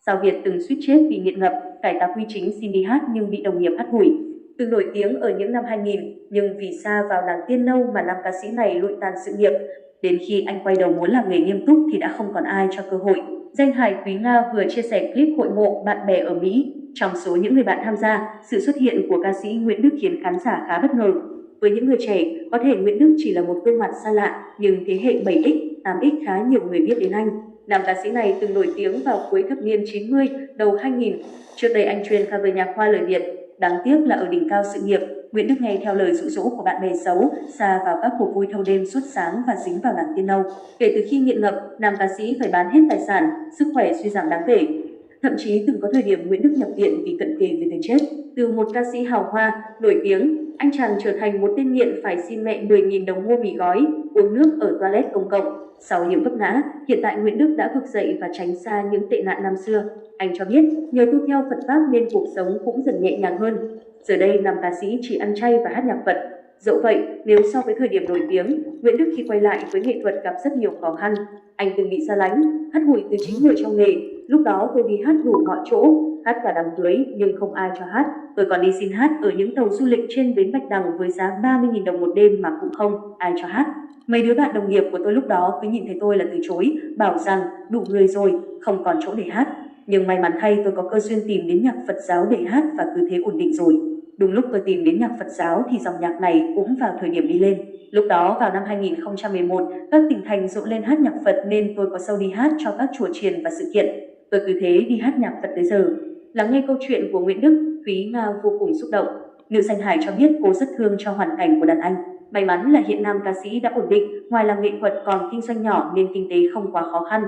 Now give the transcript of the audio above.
Sao Việt từng suýt chết vì nghiện ngập, cải tá quy chính xin đi hát nhưng bị đồng nghiệp hắt hủi. Từng nổi tiếng ở những năm 2000, nhưng vì sa vào làng Tiên Nâu mà nam ca sĩ này lụi tàn sự nghiệp. Đến khi anh quay đầu muốn làm nghề nghiêm túc thì đã không còn ai cho cơ hội. Danh hài Thúy Nga vừa chia sẻ clip hội ngộ bạn bè ở Mỹ. Trong số những người bạn tham gia, sự xuất hiện của ca sĩ Nguyễn Đức khiến khán giả khá bất ngờ. Với những người trẻ, có thể Nguyễn Đức chỉ là một gương mặt xa lạ, nhưng thế hệ 7X, 8X khá nhiều người biết đến anh. Nam ca sĩ này từng nổi tiếng vào cuối thập niên 90, đầu 2000. Trước đây anh chuyên cover nhạc khoa lời Việt. Đáng tiếc là ở đỉnh cao sự nghiệp, Nguyễn Đức nghe theo lời dụ dỗ của bạn bè xấu, sa vào các cuộc vui thâu đêm suốt sáng và dính vào làng Tiên Nâu. Kể từ khi nghiện ngập, nam ca sĩ phải bán hết tài sản, sức khỏe suy giảm đáng kể. Thậm chí từng có thời điểm Nguyễn Đức nhập viện vì cận kề về cái chết. Từ một ca sĩ hào hoa, nổi tiếng, anh chàng trở thành một tên nghiện phải xin mẹ 10.000 đồng mua mì gói, uống nước ở toilet công cộng. Sau nhiều vấp ngã, hiện tại Nguyễn Đức đã vực dậy và tránh xa những tệ nạn năm xưa. Anh cho biết nhờ tu theo Phật pháp nên cuộc sống cũng dần nhẹ nhàng hơn. Giờ đây nam ca sĩ chỉ ăn chay và hát nhạc Phật. Dẫu vậy, nếu so với thời điểm nổi tiếng, Nguyễn Đức khi quay lại với nghệ thuật gặp rất nhiều khó khăn. Anh từng bị xa lánh, hắt hủi từ chính người trong nghề. Lúc đó tôi đi hát đủ mọi chỗ, hát cả đám cưới nhưng không ai cho hát. Tôi còn đi xin hát ở những tàu du lịch trên bến Bạch Đằng với giá 30.000 đồng một đêm mà cũng không ai cho hát. Mấy đứa bạn đồng nghiệp của tôi lúc đó cứ nhìn thấy tôi là từ chối, bảo rằng đủ người rồi, không còn chỗ để hát. Nhưng may mắn thay tôi có cơ duyên tìm đến nhạc Phật giáo để hát và cứ thế ổn định rồi. Đúng lúc tôi tìm đến nhạc Phật giáo thì dòng nhạc này cũng vào thời điểm đi lên. Lúc đó vào năm 2011, các tỉnh thành rộ lên hát nhạc Phật nên tôi có show đi hát cho các chùa chiền và sự kiện. Tôi cứ thế đi hát nhạc Phật tới giờ. Lắng nghe câu chuyện của Nguyễn Đức, Thúy Nga vô cùng xúc động. Nữ danh hài cho biết cô rất thương cho hoàn cảnh của đàn anh. May mắn là hiện nam ca sĩ đã ổn định, ngoài làm nghệ thuật còn kinh doanh nhỏ nên kinh tế không quá khó khăn.